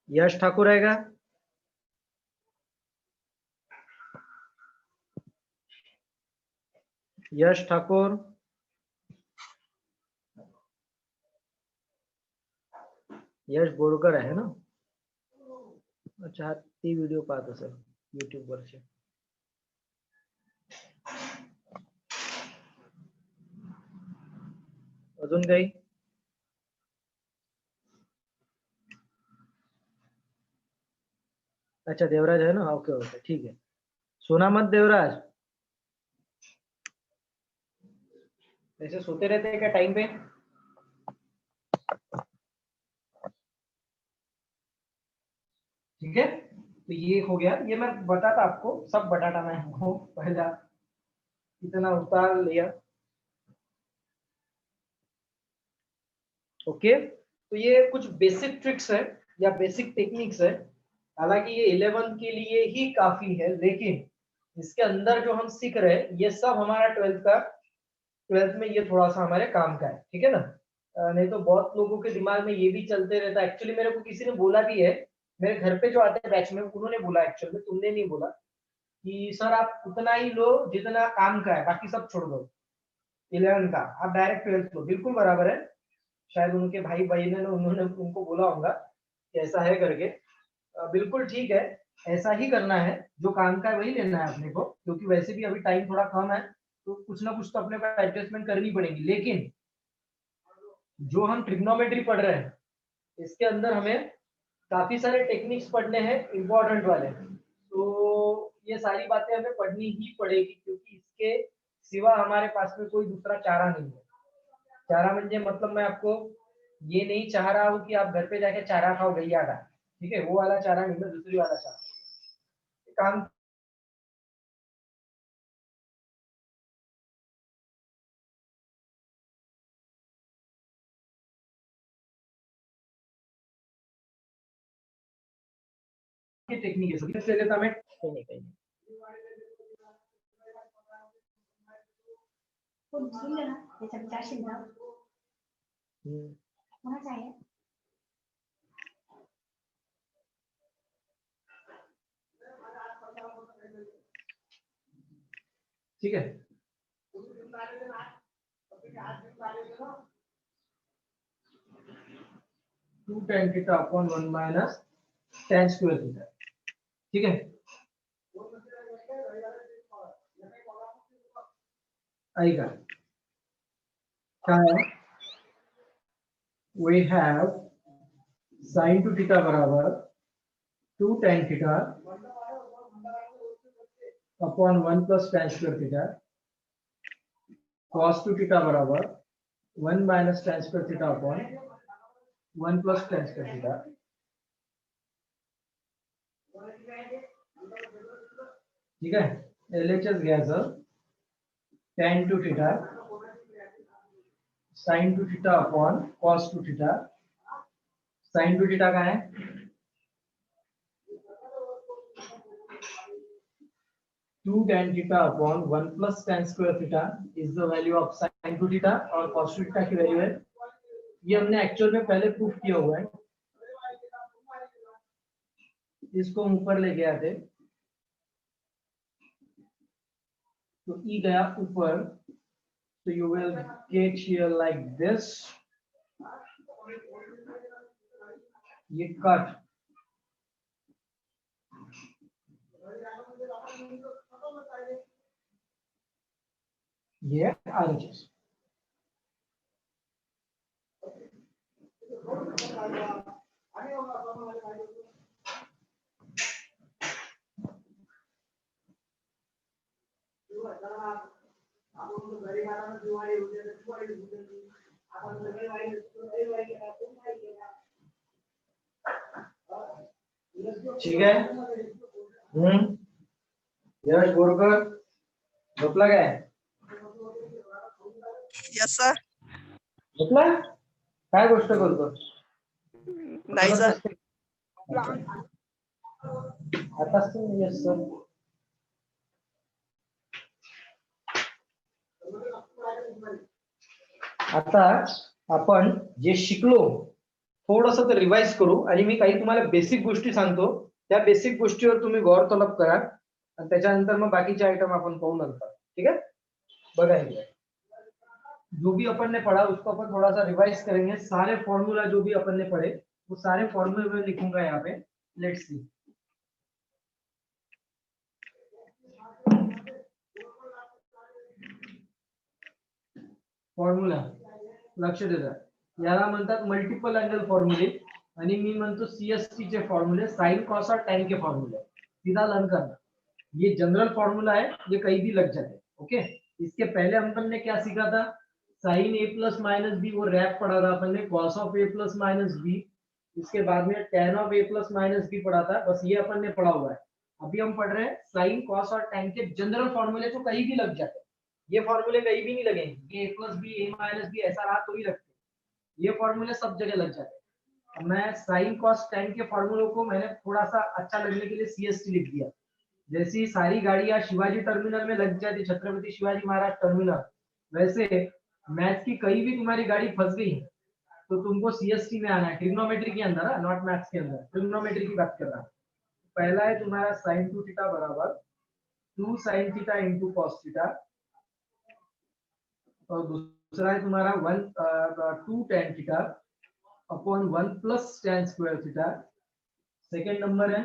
यश ठाकुर है क्या? यश ठाकुर, यश बोरकर आहे ना? अच्छा, ती व्हिडिओ पाहत असेल YouTube वरचे. अजून काही? अच्छा देवराज है ना, ओके ओके ठीक है. सोना मत देवराज, ऐसे सोते रहते हैं क्या टाइम पे? ठीक है, तो ये हो गया. ये मैं बताता आपको, सब बताता मैं आपको. पहला इतना उतार लिया. ओके, तो ये कुछ बेसिक ट्रिक्स है या बेसिक टेक्निक्स है. हालांकि ये 11 के लिए ही काफी है, लेकिन इसके अंदर जो हम सीख रहे हैं ये सब हमारा 12th में ये थोड़ा सा हमारे काम का है. ठीक है ना? नहीं तो बहुत लोगों के दिमाग में ये भी चलते रहता है. एक्चुअली मेरे को किसी ने बोला भी है, मेरे घर पे जो आते हैं बैच में, उन्होंने बोला, एक्चुअली तुमने नहीं बोला, कि सर आप उतना ही लो जितना काम का है, बाकी सब छोड़ दो. 11 का आप डायरेक्ट 12th लो. बिल्कुल बराबर है. शायद उनके भाई बहन ने उन्होंने उनको बोला होगा कि ऐसा है करके. बिल्कुल ठीक है, ऐसा ही करना है. जो काम का है वही लेना है अपने को, क्योंकि वैसे भी अभी टाइम थोड़ा कम है, तो कुछ ना कुछ तो अपने को एडजस्टमेंट करनी पड़ेगी. लेकिन जो हम ट्रिग्नोमेट्री पढ़ रहे हैं इसके अंदर हमें काफी सारे टेक्निक्स पढ़ने हैं इंपॉर्टेंट वाले. तो ये सारी बातें हमें पढ़नी ही पड़ेगी, क्योंकि इसके सिवा हमारे पास में कोई दूसरा चारा नहीं है. चारा म्हणजे मतलब मैं आपको ये नहीं चाह रहा हूँ कि आप घर पे जाके चारा खाओ गैया का. ठीक है, वो वाला चारा नहीं, मैं दूसरी वाला चारा. काम की टेक्निक है सभी से लेता मैं कहीं नहीं. ठीक है, 2 tan theta upon 1 minus tan square theta. ठीक है, आएगा क्या है? we have sin to theta बराबर 2 tan theta upon 1 plus tan square theta. cos to theta बराबर 1 minus tan square theta upon 1 plus tan square theta. ठीक है, LHS घ्यायचं. tan to theta sin to theta upon cos to theta. sin to theta काय आहे? 2 tan theta upon 1 plus tan square theta is the value of sin to theta, और cos to theta की value है. ये हमने actual में पहले proof किया हुआ है. इसको हम ऊपर ले गए थे, तो ई गया ऊपर. So you will get here like this. ये कट, ये RHS. ठीक है. यश बोरकर झोपला काय? Yes sir. झोपला? काय गोष्ट करतो? नाही सर. आताच तर यश सर. आता आपण जे शिकलो थोडंसं तर रिवाइज करू आणि मी काही तुम्हाला बेसिक गोष्टी सांगतो, त्या बेसिक गोष्टीवर तुम्ही गौर तलब करा आणि त्याच्यानंतर मग बाकीचे आइटम आपण पाहू नंतर. ठीक है, बघा इकडे जो भी अपन ने पढ़ा उसको अपन थोड़ा सा रिवाइज करेंगे. सारे फॉर्मूला जो भी अपन ने पढ़े वो सारे फॉर्मूले में लिखूंगा यहाँ पे. Let's see. फॉर्म्युला लक्ष द्या, याला म्हणतात मल्टिपल अँगल फॉर्म्युले आणि मी म्हणतो सीएसटी चे फॉर्मूले, साइन कॉस और tan के फॉर्मूले सीधा लर्न करना. ये जनरल फॉर्मूला है, ये कहीं भी लग जाते. ओके, इसके पहले अपन ने क्या सीखा था, sine A plus minus B, वो रैप पढ़ा था अपन ने, cos of A plus minus B, इसके बाद में tan of A plus minus B पढ़ा था. बस ये अपन ने पढ़ा हुआ है. अभी हम पढ़ रहे हैं साइन कॉस और tan के जनरल फॉर्मूले, जो कहीं भी लग जाते. ये फॉर्मूले कहीं भी नहीं लगेंगे, ए प्लस बी ए माइनस बी ऐसा रहा तो ही लगते, ये फॉर्मूले सब जगह लग जाते. मैं साइन कॉस tan के फॉर्मूलों को मैंने थोड़ा सा अच्छा लगने के लिए सीएसटी लिख दिया. जैसी सारी गाड़ियां शिवाजी टर्मिनल में लग जाती, छत्रपति शिवाजी महाराज टर्मिनल, वैसे मैथ्स की कहीं भी तुम्हारी गाड़ी फंस गई तो तुमको सीएसटी में आना है, ट्रिग्नोमेट्री के अंदर, नॉट मैथ्स के अंदर, ट्रिग्नोमेट्री की बात कर रहा हूं. पहला है तुम्हारा साइन 2 थीटा बराबर 2 sin theta into cos theta, और दूसरा है तुम्हारा 2 tan theta upon 1 plus tan square theta. Second number है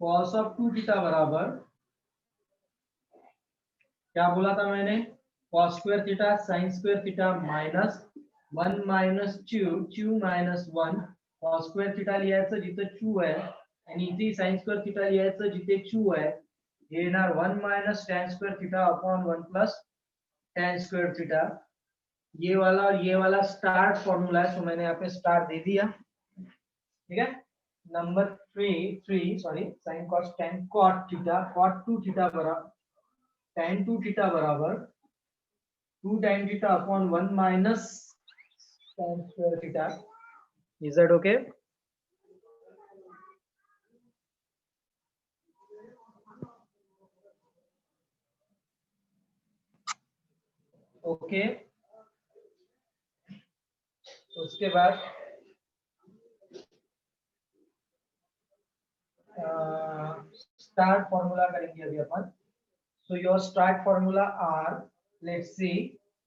cos ऑफ 2 थीटा बराबर, क्या बोला था मैंने, cos square theta sin square theta minus 1 minus q minus 1, cos square theta लिहायचं जिथे q आहे आणि इथे sin स्क्वायर थीटा लिहायचं जिथे q आहे. हे येणार 1 minus tan square theta upon 1 plus tan square theta. ये वाला और ये वाला स्टार्ट फॉर्मूला है, तो मैंने यहाँ पे स्टार दे दिया. ठीक है, number 3 sorry, sine cos tan cot theta cot 2 theta बराबर tan 2 थीटा बराबर 2 tan theta upon 1 minus tan square theta. Is that okay? Okay, उसके बाद स्टार्ट फॉर्मूला करेंगे अभी अपन. So your start formula are, let's see.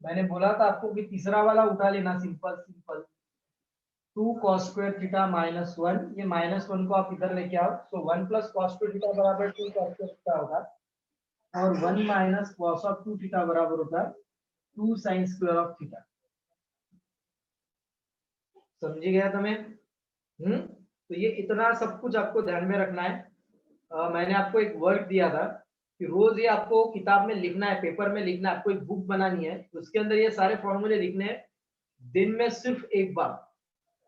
मैंने बोला था आपको कि तीसरा वाला उठा लेना, simple simple. 2 cos square theta minus 1, ये माइनस 1 को आप इधर लेके आओ. सो 1 प्लस cos स्क्वायर थीटा बराबर 2 cos स्क्वायर थीटा होगा, और 1 माइनस cos ऑफ 2 थीटा बराबर होता 2 sin स्क्वायर ऑफ थीटा. समझी गया तुम्हें? तो ये इतना सब कुछ आपको ध्यान में रखना है. मैंने आपको एक वर्क दिया था कि रोज ये आपको किताब में लिखना है, पेपर में लिखना है. आपको एक बुक बनानी है, उसके अंदर ये सारे फॉर्मूले लिखने हैं, दिन में सिर्फ एक बार.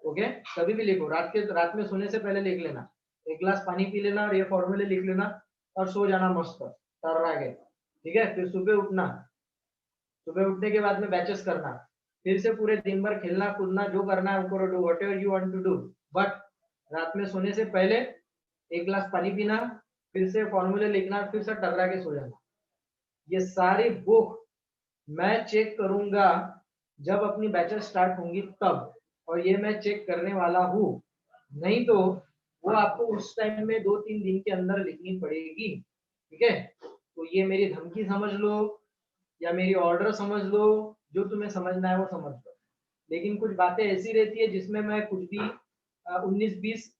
ओके, कभी भी लिखो, रात में सोने से पहले लिख लेना, एक गिलास पानी पी लेना और ये फॉर्मूले लिख लेना और सो जाना मस्त तर के. ठीक है, फिर सुबह उठना, सुबह उठने के बाद में बैचेस करना, फिर से पूरे दिन भर खेलना कूदना, जो करना है वो करो, do whatever you want to do. But रात में सोने से पहले एक गिलास पानी पीना, फिर से फॉर्मूले लिखना, फिर से टर्रा के सो जाना. ये सारी बुक मैं चेक करूंगा जब अपनी बैचेस स्टार्ट होंगी तब, और ये मैं चेक करने वाला हूँ. नहीं तो वो आपको उस टाइम में 2-3 दिन के अंदर लिखनी पड़ेगी. ठीक है, तो ये मेरी धमकी समझ लो या मेरी ऑर्डर समझ लो, जो तुम्हें समझना है वो समझ लो. लेकिन कुछ बातें ऐसी रहती है जिसमें मैं कुछ भी 19-20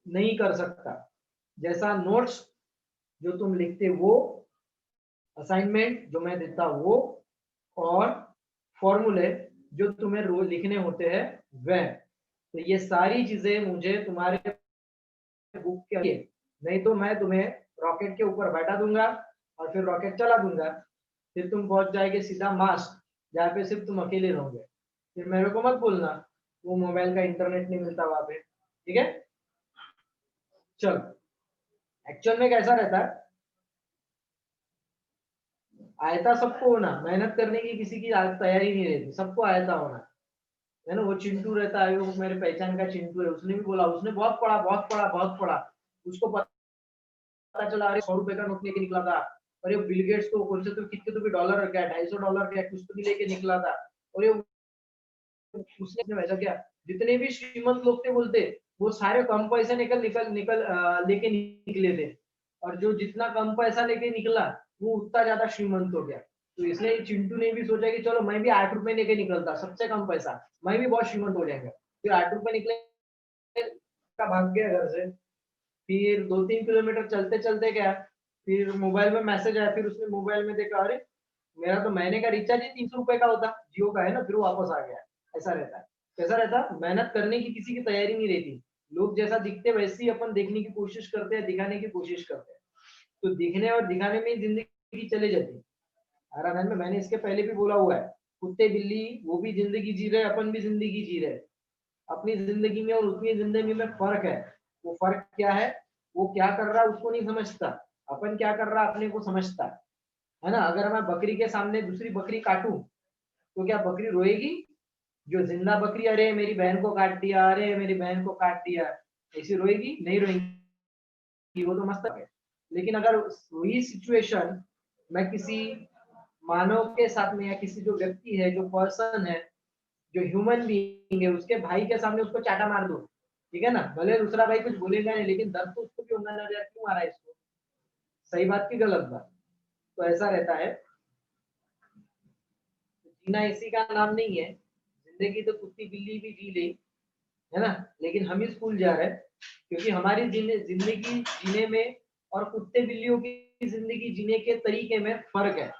नहीं कर सकता. जैसा नोट्स जो तुम लिखते वो, असाइनमेंट जो मैं देता वो, और फॉर्मूले जो तुम्हें रोज लिखने होते हैं वह. तो ये सारी चीजें मुझे तुम्हारे बुक के लिए, नहीं तो मैं तुम्हें रॉकेट के ऊपर बैठा दूंगा और फिर रॉकेट चला दूंगा, फिर तुम पहुंच जाएंगे सीधा मार्स, जहाँ पे सिर्फ तुम अकेले रहोगे. फिर मेरे को मत बोलना वो मोबाइल का इंटरनेट नहीं मिलता वहां पे. ठीक है, चलो. एक्चुअल में कैसा रहता है, आयता सबको होना, मेहनत करने की किसी की तैयारी नहीं रहती, सबको आयता होना है ना. वो चिंटू रहता है, वो मेरे पहचान का चिंटू है, उसने भी बोला, उसने बहुत पढ़ा बहुत पढ़ा बहुत पढ़ा, उसको पता चला अरे 100 रुपए का नोट लेके निकला था, और ये बिल गेट्स को कौन से तो कितने तो भी डॉलर क्या $250 क्या कुछ तो भी लेके निकला था, और ये उसने वैसा क्या जितने भी श्रीमंत लोग थे बोलते वो सारे कम पैसे लेके निकले थे, और जो जितना कम पैसा लेके निकला वो उतना ज्यादा श्रीमंत हो गया। तो इसलिए चिंटू ने भी सोचा कि चलो मैं भी 8 रुपए लेके निकलता, सबसे कम पैसा, मैं भी बहुत श्रीमंत हो जाएगा। फिर 8 रुपए निकले का भाग गया घर से। फिर 2-3 किलोमीटर चलते चलते गया, फिर मोबाइल में मैसेज आया, फिर उसने मोबाइल में देखा, अरे मेरा तो महीने का रिचार्ज ही 300 रुपए का होता, जियो का है ना, फिर वो वापस आ गया। ऐसा रहता है। कैसा रहता, मेहनत करने की किसी की तैयारी नहीं रहती। लोग जैसा दिखते वैसे ही अपन देखने की कोशिश करते हैं, दिखाने की कोशिश करते हैं, तो दिखने और दिखाने में ही जिंदगी चले जाती है। आराधन में मैंने इसके पहले भी बोला हुआ है, कुत्ते बिल्ली वो भी जिंदगी जी रहे, अपन भी जिंदगी जी रहे। अपनी जिंदगी में और उसकी जिंदगी में फर्क है। वो फर्क क्या है, वो क्या कर रहा है उसको नहीं समझता, अपन क्या कर रहा है अपने को समझता है ना। अगर मैं बकरी के सामने दूसरी बकरी काटूं तो क्या बकरी रोएगी? जो जिंदा बकरी, अरे मेरी बहन को काट दिया, अरे मेरी बहन को काट दिया, ऐसी रोएगी? नहीं रोएगी, वो तो मस्त है। लेकिन अगर वही सिचुएशन मैं किसी मानव के साथ में, या किसी जो व्यक्ति है, जो पर्सन है, जो ह्यूमन बीइंग है, उसके भाई के सामने उसको चाटा मार दो, ठीक है ना, भले दूसरा भाई कुछ बोलेगा नहीं, लेकिन दर्द तो उसको भी होना ना, यार क्यों मारा इसको, सही बात की गलत बात। तो ऐसा रहता है। जीना इसी का नाम नहीं है, जिंदगी तो कुत्ती बिल्ली भी जी ले, है ना, लेकिन हम ही स्कूल जा रहे हैं, क्योंकि हमारी जिंदगी जीने में और कुत्ते बिल्लियों की जिंदगी जीने के तरीके में फर्क है।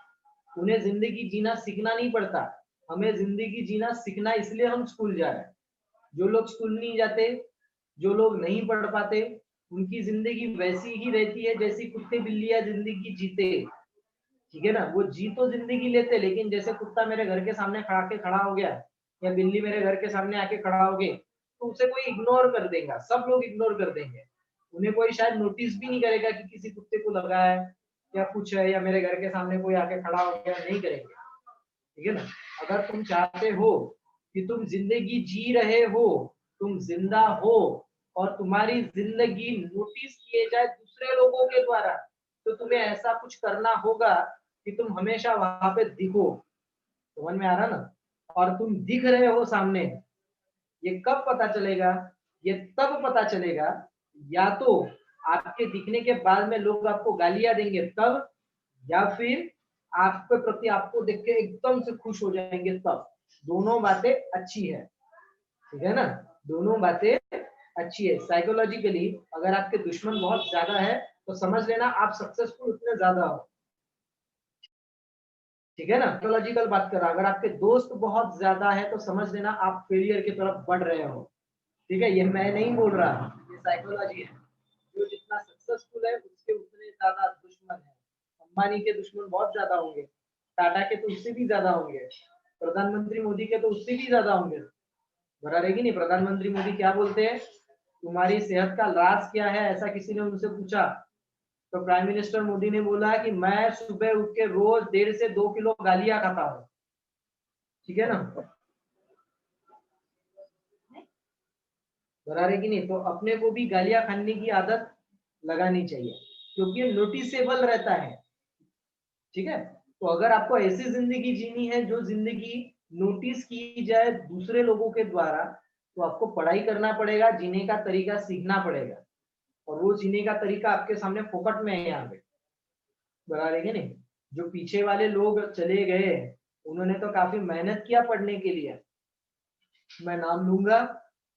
उन्हें जिंदगी जीना सीखना नहीं पड़ता, हमें जिंदगी जीना सीखना, इसलिए हम स्कूल जा रहे हैं। जो लोग स्कूल नहीं जाते, जो लोग नहीं पढ़ पाते, उनकी जिंदगी वैसी ही रहती है जैसी कुत्ते बिल्लियां जिंदगी जीते, ठीक है ना। वो जी तो जिंदगी लेते, लेकिन जैसे कुत्ता मेरे घर के सामने खड़ा हो गया, या बिल्ली मेरे घर के सामने आके खड़ा हो गई, तो उसे कोई इग्नोर कर देगा, सब लोग इग्नोर कर देंगे। उन्हें कोई शायद नोटिस भी नहीं करेगा कि किसी कुत्ते को लगा है या कुछ है, या मेरे घर के सामने कोई आके खड़ा हो गया, नहीं करेंगे, ठीक है ना। अगर तुम चाहते हो कि तुम जिंदगी जी रहे हो, तुम जिंदा हो, और तुम्हारी जिंदगी नोटिस किए जाए दूसरे लोगों के द्वारा, तो तुम्हें ऐसा कुछ करना होगा कि तुम हमेशा वहां पे दिखो। समझ में आ रहा ना? और तुम दिख रहे हो सामने, ये कब पता चलेगा? ये तब पता चलेगा, या तो आपके दिखने के बाद में लोग आपको गालियां देंगे तब, या फिर आपके प्रति आपको देख के एकदम से खुश हो जाएंगे तब। दोनों बातें अच्छी है, ठीक है ना, दोनों बातें अच्छी है। साइकोलॉजिकली अगर आपके दुश्मन बहुत ज्यादा है तो समझ लेना आप सक्सेसफुल उतने ज्यादा हो, ठीक है ना। साइकोलॉजिकल बात कर रहा, अगर आपके दोस्त बहुत ज्यादा है तो समझ लेना आप फेलियर की तरफ बढ़ रहे हो, ठीक है। ये मैं नहीं बोल रहा, ये साइकोलॉजी है। जो जितना सक्सेसफुल है उसके उतने ज्यादा दुश्मन है। अंबानी के दुश्मन बहुत ज्यादा होंगे, टाटा के तो उससे भी ज्यादा होंगे, प्रधानमंत्री मोदी के तो उससे भी ज्यादा होंगे। बता रहेगी नहीं, प्रधानमंत्री मोदी क्या बोलते हैं, तुम्हारी सेहत का राज क्या है, ऐसा किसी ने उनसे पूछा, तो प्राइम मिनिस्टर मोदी ने बोला कि मैं सुबह उठ के रोज 1.5 से 2 किलो गालियां खाता हूँ, ठीक है ना। बता रहे कि नहीं, तो अपने को भी गालियां खाने की आदत लगानी चाहिए, क्योंकि नोटिसेबल रहता है, ठीक है। तो अगर आपको ऐसी जिंदगी जीनी है जो जिंदगी नोटिस की जाए दूसरे लोगों के द्वारा, तो आपको पढ़ाई करना पड़ेगा, जीने का तरीका सीखना पड़ेगा, और वो जीने का तरीका आपके सामने फोकट में है यहाँ पे। बता रहे कि नहीं, जो पीछे वाले लोग चले गए उन्होंने तो काफी मेहनत किया पढ़ने के लिए। मैं नाम लूंगा,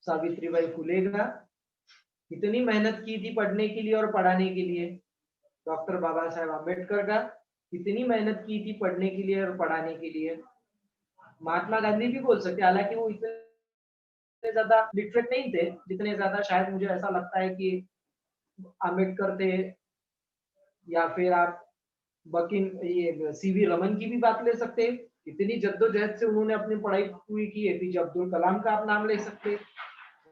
सावित्रीबाई फुले का, कितनी मेहनत की थी पढ़ने के लिए और पढ़ाने के लिए। डॉक्टर बाबा साहेब आम्बेडकर का कितनी मेहनत की थी पढ़ने के लिए और पढ़ाने के लिए। महात्मा गांधी भी बोल सकते, हालांकि वो इतने ज्यादा लिटरेट नहीं थे जितने ज्यादा शायद मुझे ऐसा लगता है कि आम्बेडकर थे, या फिर आप बकिन ये सीवी रमन की भी बात ले सकते हैं। कितनी जद्दोजहद से उन्होंने अपनी पढ़ाई पूरी की है। एपीजे अब्दुल कलाम का आप नाम ले सकते हैं,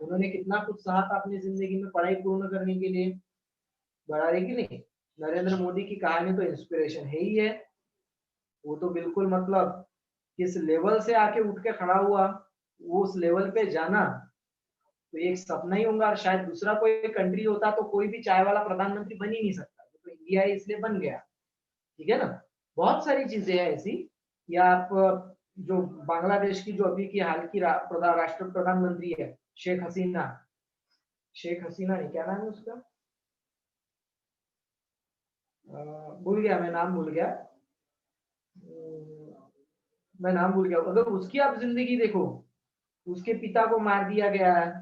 उन्होंने कितना कुछ सहा था अपनी जिंदगी में पढ़ाई पूर्ण करने के लिए। बढ़ा रही कि नहीं। नरेंद्र मोदी की कहानी तो इंस्पिरेशन है ही है, वो तो बिल्कुल मतलब किस लेवल से आके उठ के खड़ा हुआ, वो उस लेवल पे जाना तो एक सपना ही होगा। और शायद दूसरा कोई कंट्री होता तो कोई भी चाय वाला प्रधानमंत्री बन ही नहीं सकता, तो इंडिया इसलिए बन गया, ठीक है ना। बहुत सारी चीजें हैं ऐसी, या आप जो बांग्लादेश की जो अभी की हाल की राष्ट्र प्रधानमंत्री है, शेख हसीना नहीं, क्या नाम है उसका, भूल गया, मैं नाम भूल गया, अगर उसकी आप जिंदगी देखो, उसके पिता को मार दिया गया है,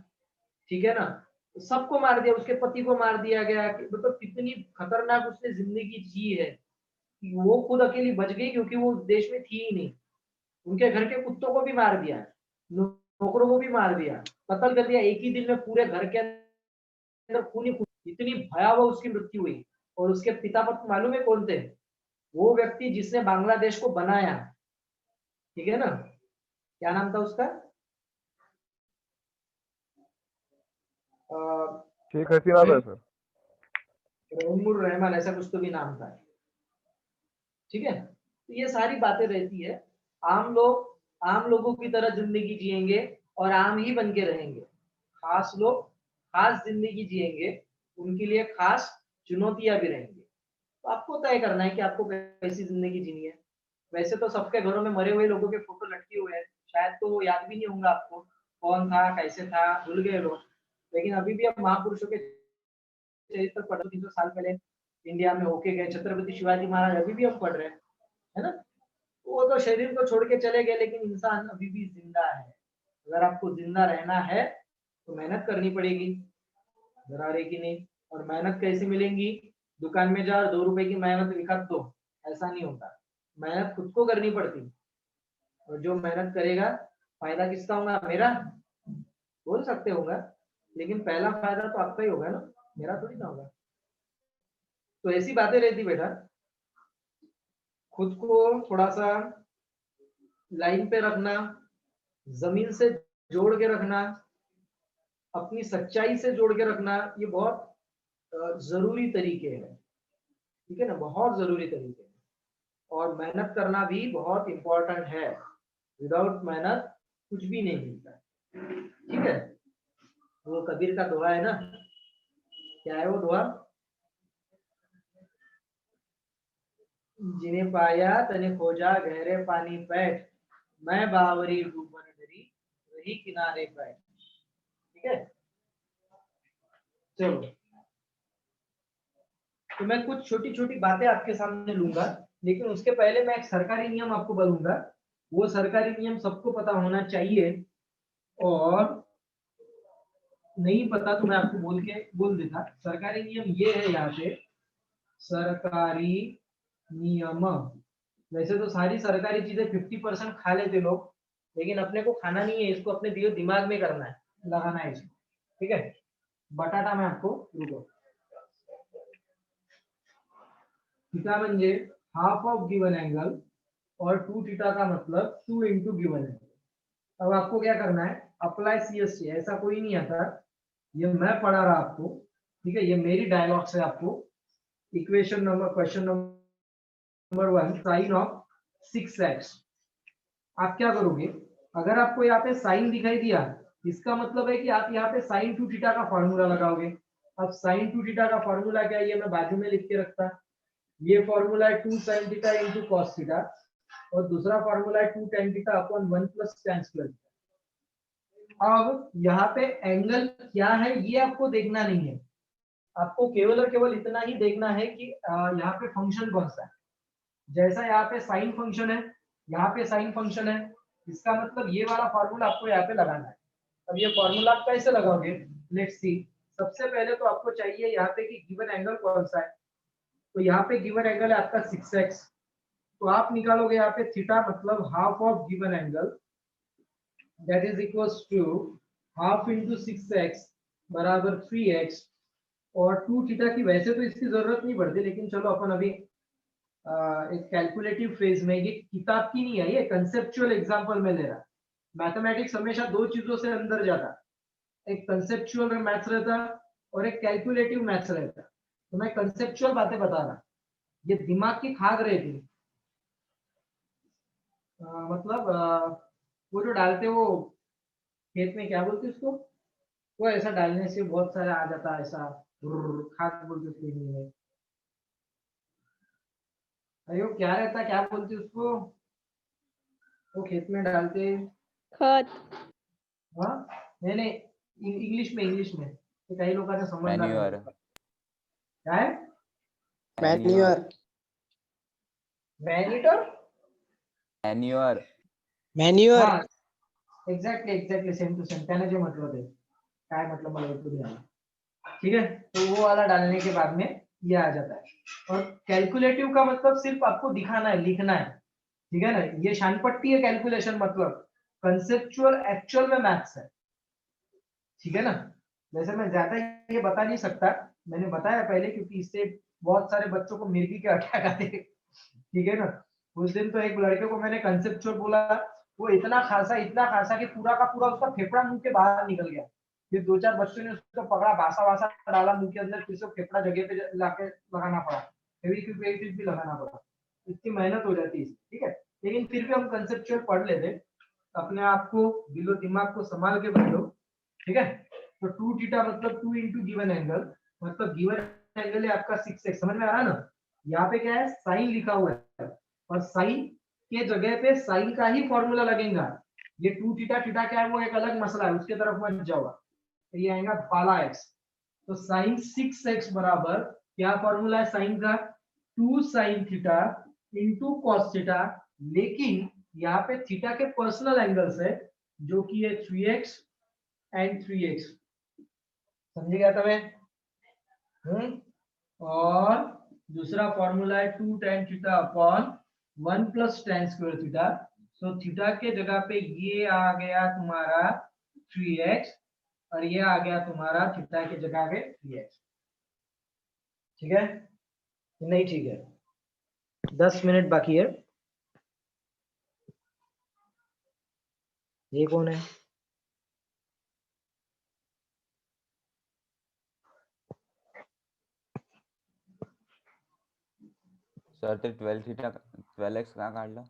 ठीक है ना, सबको मार दिया, उसके पति को मार दिया गया, मतलब कितनी खतरनाक उसने जिंदगी जी है। वो खुद अकेली बच गई क्योंकि वो उस देश में थी ही नहीं। उनके घर के कुत्तों को भी मार दिया, नौकरों को भी मार दिया, कत्ल कर दिया एक ही दिन में, पूरे घर के अंदर खून ही खून, इतनी भयावह उसकी मृत्यु हुई। और उसके पिता पर मालूम है कौन थे? वो व्यक्ति जिसने बांग्लादेश को बनाया, ठीक है ना, क्या नाम था उसका? शेख हसीना था सर। रहमुर रहमान, ऐसा कुछ तो भी नाम था, ठीक है। तो ये सारी बातें रहती है। आम लोगों की तरह जिंदगी जिएंगे और आम ही बन के रहेंगे। खास लोग खास जिंदगी जिएंगे, उनके लिए खास चुनौतियां भी रहेंगी। तो आपको तय करना है कि आपको कैसी जिंदगी जीनी है। वैसे तो सबके घरों में मरे हुए लोगों के फोटो लटके हुए हैं, शायद तो वो याद भी नहीं होंगे आपको, कौन था, कैसे था, भूल गए लोग। लेकिन अभी भी हम महापुरुषों के चरित्र पढ़ 300 साल पहले इंडिया में होके गए, छत्रपति शिवाजी महाराज अभी भी हम पढ़ रहे हैं, है ना। वो तो शरीर को छोड़ के चले गए, लेकिन इंसान अभी भी जिंदा है। अगर आपको जिंदा रहना है तो मेहनत करनी पड़ेगी, जरा रे की नहीं। और मेहनत कैसे मिलेंगी? दुकान में जाओ 2 रुपए की मेहनत लिखा दो, ऐसा नहीं होता। मेहनत खुद को करनी पड़ती। और जो मेहनत करेगा, फायदा किसका होगा? मेरा बोल सकते होगा, लेकिन पहला फायदा तो आपका ही होगा ना, मेरा थोड़ी ना होगा। तो ऐसी बातें रहती बेटा, खुद को थोड़ा सा लाइन पे रखना, जमीन से जोड़ के रखना, अपनी सच्चाई से जोड़ के रखना, ये बहुत जरूरी तरीके हैं, ठीक है ना, बहुत जरूरी तरीके हैं। और मेहनत करना भी बहुत इंपॉर्टेंट है। विदाउट मेहनत कुछ भी नहीं मिलता, ठीक है। वो कबीर का दोहा है ना, क्या है वो दोहा? जिन्हें पाया तने खोजा गहरे पानी पैठ, मैं बावरी डूबन डरी वही किनारे बैठ, ठीक है। चलो, तो मैं कुछ छोटी छोटी बातें आपके सामने लूंगा, लेकिन उसके पहले मैं एक सरकारी नियम आपको बोलूंगा। वो सरकारी नियम सबको पता होना चाहिए, और नहीं पता तो मैं आपको बोल देता। सरकारी नियम ये है, यहाँ पे सरकारी नियम। वैसे तो सारी सरकारी चीजें 50% खा लेते लोग, लेकिन अपने को खाना नहीं है, इसको अपने दिमाग में करना है, लगाना है इसको, ठीक है। बटाटा में आपको रुको, थीटा म्हणजे हाफ ऑफ गिवन एंगल, और 2 थीटा का मतलब 2 इंटू गिवन एंगल। अब आपको क्या करना है? अप्लाई CST, ऐसा कोई नहीं आता, ये मैं पढ़ा रहा आपको, ठीक है, ये मेरी डायलॉग से आपको। Equation number, question number 1, sine of 6x। आप क्या करोगे? अगर आपको यहाँ पे साइन दिखाई दिया, इसका मतलब है कि आप यहाँ पे साइन 2 थीटा का फॉर्मूला लगाओगे। अब साइन 2 थीटा का फॉर्मूला क्या है, ये मैं बाजू में लिख के रखता। ये फॉर्मूला है 2 sin theta into cos theta, और दूसरा फॉर्मूला है 2 tan theta upon 1 plus tan square. अब यहाँ पे एंगल क्या है ये आपको देखना नहीं है, आपको केवल और केवल इतना ही देखना है कि यहाँ पे फंक्शन कौन सा है। जैसा यहाँ पे साइन फंक्शन है, यहाँ पे साइन फंक्शन है, इसका मतलब ये वाला फॉर्मूला आपको यहाँ पे लगाना है। अब ये फॉर्मूला आप कैसे लगाओगे? Let's see. सबसे पहले तो आपको चाहिए यहाँ पे कि गिवन एंगल कौन सा है। तो यहाँ पे गिवन एंगल है आपका 6x, तो आप निकालोगे यहाँ पे थीटा मतलब half of given angle, that is equals to half into 6x बराबर 3x। और 2 थीटा की वैसे तो इसकी जरूरत नहीं पड़ती, लेकिन चलो अपन अभी एक कैलकुलेटिव फेज में, ये किताब की नहीं है, ये कंसेप्चुअल एग्जांपल में ले रहा। मैथमेटिक्स हमेशा दो चीजों से अंदर जाता, एक कंसेप्चुअल मैथ्स रहता और एक कैलकुलेटिव मैथ्स रहता। तो मैं कंसेप्चुअल बातें बता रहा, ये दिमाग की खाद रहती। मतलब वो जो डालते वो खेत में, क्या बोलते उसको, वो ऐसा डालने से बहुत सारा आ जाता है, ऐसा खाद बोलते उसको हिंदी में। अरे वो क्या रहता, क्या बोलते उसको, वो खेत में डालते, खत, हाँ नहीं इंग्लिश में ते काही लोकांचा संबंध आहे. मॅन्युअर काय मॅन्युअर मॅनिटर, मॅन्युअर मॅन्युअर हाँ एग्जैक्टली सेम टू सेम त्याने जो मतलब है काय मतलब मला एक भी आया. ठीक है, तो वो वाला डालने के बाद में ये आ जाता है. और कैलकुलेटिव का मतलब सिर्फ आपको दिखाना है, लिखना है. ठीक है ना, ये शानपट्टी है कैलकुलेशन, मतलब कंसेप्चुअल एक्चुअल में मैथ्स है. ठीक है ना, वैसे मैं ज्यादा ये बता नहीं सकता, मैंने बताया पहले क्योंकि इससे बहुत सारे बच्चों को मिर्गी के अटैक आते हैं. ठीक है ना, उस दिन तो एक लड़के को मैंने कंसेप्चुअल बोला, वो इतना खासा कि पूरा का पूरा उसका फेफड़ा मुंह के बाहर निकल गया. फिर 2-4 बच्चों ने उसको पकड़ा, भाषा डाला मुंह के अंदर, फिर से फेफड़ा जगह पे लाके लगाना पड़ा, फेविक्विक भी लगाना पड़ा. इतनी मेहनत हो जाती है. ठीक है, लेकिन फिर भी हम कंसेप्चुअल पढ़ लेते. अपने आप को दिलो दिमाग को संभाल के बैठो. ठीक है, तो 2 थीटा मतलब 2 इंटू गिवन एंगल, मतलब गिवन एंगल है आपका 6x. समझ में आ रहा है ना. यहाँ पे क्या है, साइन लिखा हुआ है, और साइन के जगह पे साइन का ही फॉर्मूला लगेगा. ये 2 थीटा थीटा क्या है वो एक अलग मसला है, उसके तरफ मत जाओ. तो ये आएगा पाला x. तो साइन 6x बराबर क्या फॉर्मूला है साइन का, 2 sine theta into cos theta. लेकिन यहाँ पे थीटा के पर्सनल एंगल्स है जो कि है 3x एंड 3x. समझ गया तुम्हें. और दूसरा फॉर्मूला है 2 tan theta upon 1 plus tan square theta. तो थीटा के जगह पे ये आ गया तुम्हारा 3x, और ये आ गया तुम्हारा थीटा के जगह पे 3x. ठीक है, नहीं ठीक है, 10 मिनट बाकी है. ये कौन है, सर ते 12x का काढलं.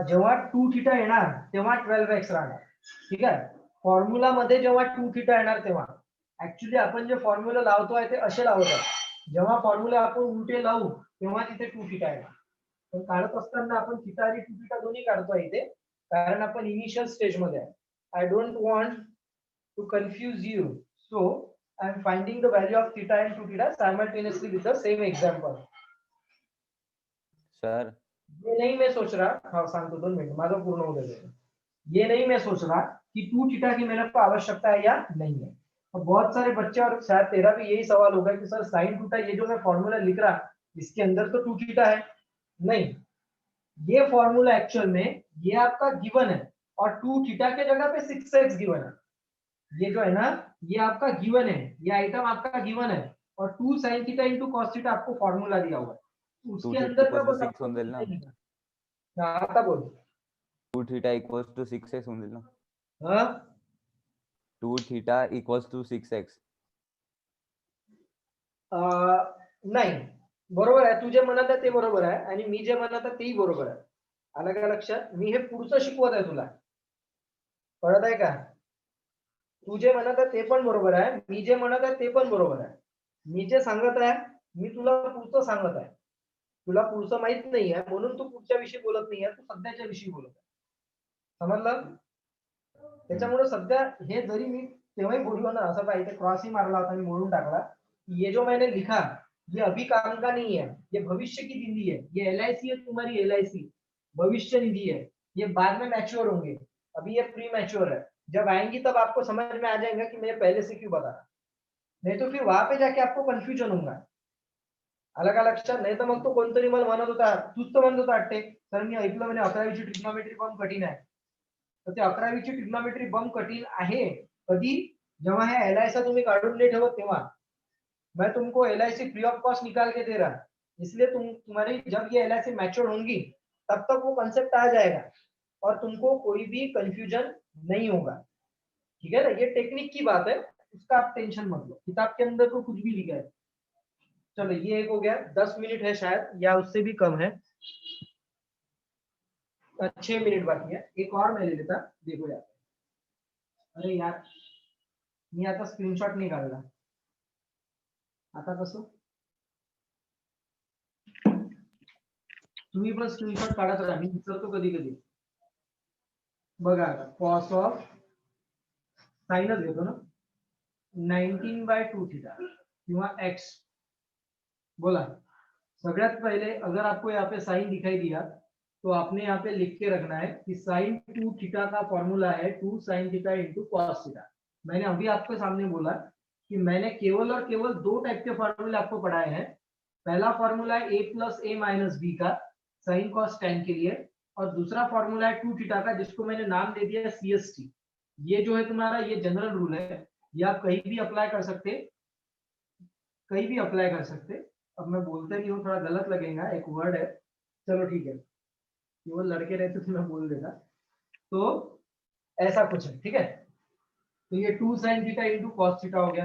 जेव्हा 2 थीटा येणार तेव्हा 12x राहणार. ठीक आहे, फॉर्म्युला मध्ये जेव्हा 2 थीटा येणार तेव्हा ऍक्च्युली आपण जे फॉर्म्युला लावतो आहे ते असे लावत आहे. जेव्हा फॉर्म्युला आपण उलटे लावू तेव्हा तिथे 2 थीटा येणार. पण काढत असताना आपण थीटा आणि 2 थीटा दोन्ही काढतोय इथे, कारण आपण इनिशियल स्टेज मध्ये आहे. I don't want to confuse you, so I am finding the value of theta and 2 theta simultaneously with the same example. Sir ये नहीं मैं सोच रहा, हाँ सांगतो 2 मिनट माझा पूर्ण हो गया. ये नहीं मैं सोच रहा कि 2 थीटा की मेरे को आवश्यकता है या नहीं है. और बहुत सारे बच्चे, और शायद तेरा भी यही सवाल होगा कि सर साइन थीटा ये जो मैं फॉर्मूला लिख रहा इसके अंदर तो 2 थीटा है. नहीं, ये फॉर्मूला एक्चुअल में ये आपका गिवन है, और 2 थीटा के जगह पे 6x गिवन है. ये जो है ना ये आपका गिवन है, ये आइटम आपका गिवन है, और 2 sin theta into cos theta आपको फॉर्मूला दिया हुआ है. उसके 2 अंदर का equals to बस 6 आपको होऊन जाईल ना. हाँ, आता बोल. 2 थीटा इक्वल्स टू 6x होऊन जाईल ना. हाँ 2 थीटा इक्वल्स टू 6x. नाही, बरोबर आहे, तू जे म्हणत आहे ते बरोबर आहे, आणि मी जे म्हणत आहे तेही बरोबर आहे. आलं का लक्षात. मी हे पुढचं शिकवत आहे तुला, कळत आहे का. तू जे म्हणत आहे ते पण बरोबर आहे, मी जे म्हणत आहे ते पण बरोबर आहे. मी जे सांगत आहे मी तुला पुढचं सांगत आहे. तुला पुढचं माहित नाही आहे म्हणून तू पुढच्या विषयी बोलत नाही आहे, तू सध्याच्या विषयी बोलत आहे. समजलं. त्याच्यामुळे सध्या हे जरी मी तेव्हाही बोललो ना, असं पाहिजे क्रॉस ही मारला होता मी, मोडून टाकला. ये जो मैंने लिखा ये अभी काम का नहीं है, ये भविष्य की निधि है. ये LIC है तुम्हारी, LIC भविष्य निधि है. ये बाद में मैच्योर होंगे, अभी ये प्री मैच्योर है. जब आएंगी तब आपको समझ में आ जाएगा कि मैं पहले से क्यों बता रहा. नहीं तो फिर वहां पे जाके आपको कंफ्यूजन होगा. अलग अलग लक्षात. नाही तर मग तो कोणतरी मला म्हणत होता, तूच तर म्हणत होता वाटते सर मी ऐकलं म्हणे 11वीची ट्रिग्नोमेट्री बम कठीण आहे. तर ते 11वीची ट्रिग्नोमेट्री बम कठीण आहे कधी, जेव्हा हे LIC तुम्ही काढून नाही ठेवत तेव्हा. मैं तुमको LIC फ्री ऑफ कॉस्ट निकाल के दे रहा, इसलिए तुम्हारी जब ये LIC मैच्योर होंगी तब तक वो कंसेप्ट आ जाएगा और तुमको कोई भी कंफ्यूजन नहीं होगा. ठीक है ना, ये टेक्निक की बात है, उसका आप टेंशन मत लो. किताब के अंदर तो कुछ भी लिखा है. चलो ये एक हो गया, 10 मिनट है शायद या उससे भी कम है. 6 मिनट बाकी है. एक और मैं ले लेता, देखो यार. अरे यार मी आता स्क्रीनशॉट नाही काढला, आता कसं. तुम्ही पण स्क्रीनशॉट काढत राहा, मी विसरतो कधी कधी. बघा आता कॉस ऑफ साइनच घेतो ना, 19/2 थीटा किंवा एक्स. बोला. सगळ्यात पहले अगर आपको यहाँ पे साइन दिखाई दिया तो आपने यहाँ पे लिख के रखना है कि साइन 2 थीटा का फॉर्मूला है 2 sine theta into cos theta. मैंने अभी आपके सामने बोला कि मैंने केवल और केवल दो टाइप के फॉर्मूले आपको पढ़ाए हैं. पहला फॉर्मूला है a plus a minus b का साइन कॉस टेन के लिए, और दूसरा फॉर्मूला है 2 थीटा का जिसको मैंने नाम दे दिया CST. ये जो है तुम्हारा ये जनरल रूल है, ये आप कहीं भी अप्लाई कर सकते, कहीं भी अप्लाई कर सकते. अब मैं बोलते नहीं हूँ, थोड़ा गलत लगेगा, एक वर्ड है, चलो ठीक है, वो लड़के रहते तो मैं बोल देता. तो ऐसा कुछ है, ठीक है. तो ये 2 sine theta into cos theta हो गया.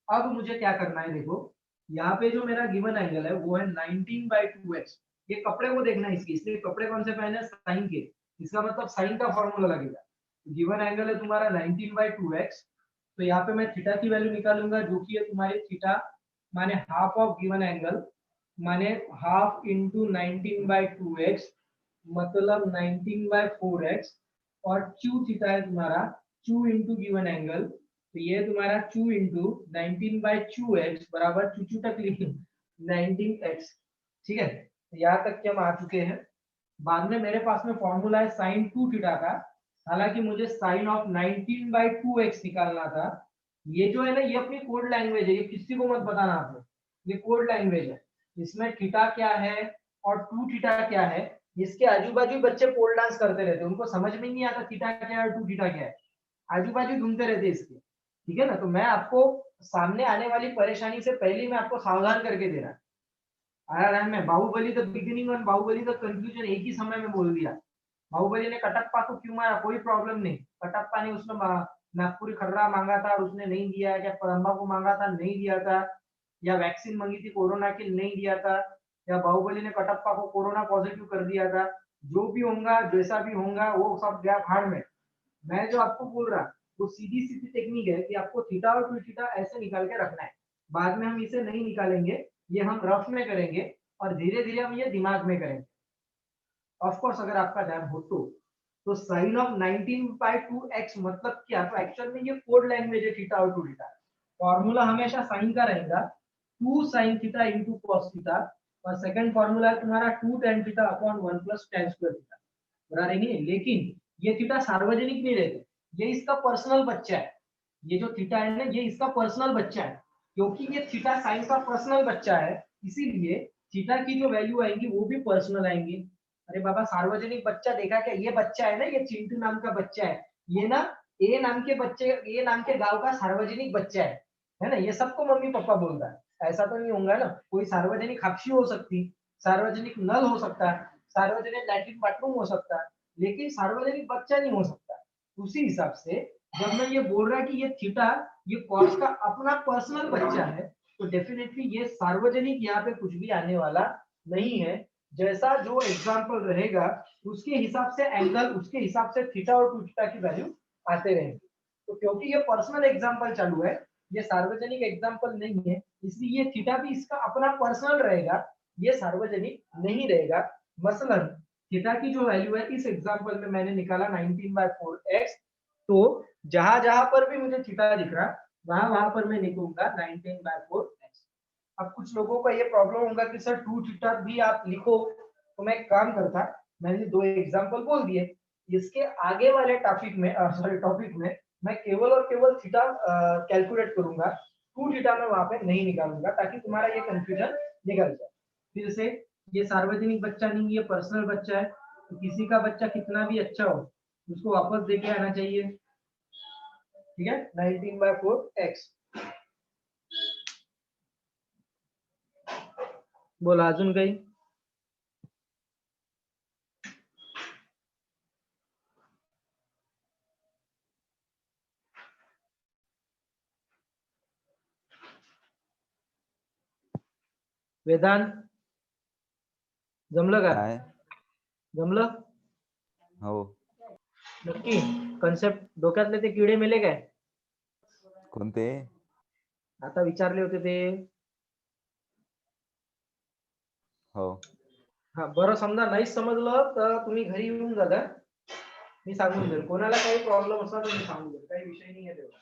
अब मुझे क्या करना है, देखो यहाँ पे जो मेरा गिवन एंगल है वो है 19/2x. ये कपड़े को देखना है इसकी, इसलिए कपड़े कौन से पहने, साइन के. इसका मतलब साइन का फॉर्मूला लगेगा. गिवन एंगल है तुम्हारा 19/2x. तो यहाँ पे मैं थीटा की वैल्यू निकालूंगा जो कि है तुम्हारी थीटा माने हाफ ऑफ गिवन एंगल माने हाफ इंटू 19/2x मतलब 19/4x, और q थीटा है तुम्हारा q इंटू गिवन एंगल. तो ये तुम्हारा q इंटू 19/2x बराबर चू तक लिखी 19x. ठीक है, तो यहाँ तक के हम आ चुके हैं. बाद में मेरे पास में फॉर्मूला है साइन 2 थीटा का, हालांकि मुझे साइन ऑफ 19/2x निकालना था. ये जो है ना ये अपनी कोड लैंग्वेज है, ये किसी को मत बताना आपने, ये कोड लैंग्वेज है. इसमें थीटा क्या है और 2 थीटा क्या है, इसके आजू बाजू बच्चे पोल डांस करते रहते हैं, उनको समझ में नहीं आता थीटा क्या है और 2 थीटा क्या है, आजू बाजू घूमते रहते इसके. ठीक है ना, तो मैं आपको सामने आने वाली परेशानी से पहले मैं आपको सावधान करके दे रहा. आया ध्यान में, बाहुबली द बिगिनिंग और बाहुबली द कंक्लूजन एक ही समय में बोल दिया. बाहुबली ने कटप्पा को क्यों मारा, कोई प्रॉब्लम नहीं. कटप्पा ने उसमें नागपुरी खर्रा मांगा था और उसने नहीं दिया, क्या पदम्बा को मांगा था नहीं दिया था, या वैक्सीन मांगी थी कोरोना की नहीं दिया था, या बाहुबली ने कटप्पा को कोरोना पॉजिटिव कर दिया था. जो भी होगा जैसा भी होगा वो सब गया भाड़ में. मैं जो आपको बोल रहा वो सीधी सीधी टेक्निक है कि आपको थीटा और 2 थीटा ऐसे निकाल के रखना है. बाद में हम इसे नहीं निकालेंगे, ये हम रफ में करेंगे और धीरे धीरे हम ये दिमाग में करेंगे. ऑफ कोर्स अगर आपका ध्यान हो तो साइन ऑफ 19/2x मतलब क्या, तो एक्चुअल में ये कोड लैंग्वेज है थीटा और 2 थीटा. फॉर्मूला हमेशा साइन का रहेगा 2 sine theta into cos theta, और सेकंड फॉर्मूला है तुम्हारा 2 tan theta upon 1 plus tan square theta. बता रहेंगे, लेकिन ये थीटा सार्वजनिक नहीं रहते, ये इसका पर्सनल बच्चा है. ये जो थीटा है ना ये इसका पर्सनल बच्चा है, क्योंकि ये थीटा साइन का पर्सनल बच्चा है, इसीलिए थीटा की जो वैल्यू आएंगी वो भी पर्सनल आएंगी. अरे बाबा सार्वजनिक बच्चा देखा क्या, ये बच्चा है ना, ये चिंटू नाम का बच्चा है, ये ना ए नाम के बच्चे, ए नाम के गांव का सार्वजनिक बच्चा है ना. ये सबको मम्मी पापा बोलता है, ऐसा तो नहीं होगा ना. कोई सार्वजनिक हक्षी हो सकती, सार्वजनिक नल हो सकता है, सार्वजनिक लैट्रिन बाथरूम हो सकता है, लेकिन सार्वजनिक बच्चा नहीं हो सकता. उसी हिसाब से जब मैं ये बोल रहा कि ये थीटा ये कॉस का अपना पर्सनल बच्चा है, तो डेफिनेटली ये सार्वजनिक यहाँ पे कुछ भी आने वाला नहीं है. जैसा जो एग्जाम्पल रहेगा उसके हिसाब से एंगल, उसके हिसाब से थीटा और 2 थीटा की वैल्यू आते रहेंगे. तो क्योंकि ये पर्सनल एग्जाम्पल चालू है, ये सार्वजनिक एग्जाम्पल नहीं है, इसलिए ये थीटा भी इसका अपना पर्सनल रहेगा, ये सार्वजनिक नहीं रहेगा. मसलन थीटा की जो वैल्यू है इस एग्जाम्पल में मैंने निकाला 19/4x. तो जहां जहां पर भी मुझे थीटा दिख रहा वहां वहां पर मैं लिखूंगा 19/4x. अब कुछ लोगों का ये प्रॉब्लम होगा कि सर 2 थीटा भी आप लिखो, तो मैं एक काम करता, मैंने दो एग्जांपल बोल दिए, इसके आगे वाले टॉपिक में मैं केवल और केवल थीटा कैलकुलेट करूंगा, 2 थीटा में वहां पे नहीं निकालूंगा, ताकि तुम्हारा ये कंफ्यूजन निकल जाए. फिर से ये सार्वजनिक बच्चा नहीं, ये पर्सनल बच्चा है, तो किसी का बच्चा कितना भी अच्छा हो उसको वापस देके आना चाहिए. ठीक है, 19/4x. बोला अजून काही. वेदांत जमलं का, काय जमलं हो नक्की. कन्सेप्ट डोक्यातले ते किडे मेले काय, कोणते आता विचारले होते ते. हो हा बरं समजा नाही समजलं तर तुम्ही घरी येऊन जा. मी सांगून देईल. कोणाला काही प्रॉब्लेम असला तर मी सांगून देईल. काही विषय नाही आहे तेवढा.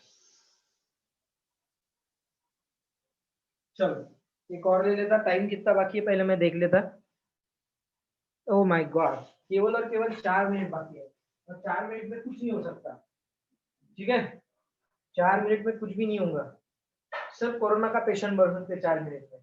चलो एक और ले लेता. टाइम कितना बाकी है पहले मैं देख लेता. ओह माय गॉड, केवल और केवल 4 मिनट बाकी है और 4 मिनट में कुछ नहीं हो सकता. ठीक है, 4 मिनट में कुछ भी नहीं होगा. सिर्फ कोरोना का पेशेंट बढ़ सकते 4 मिनट में.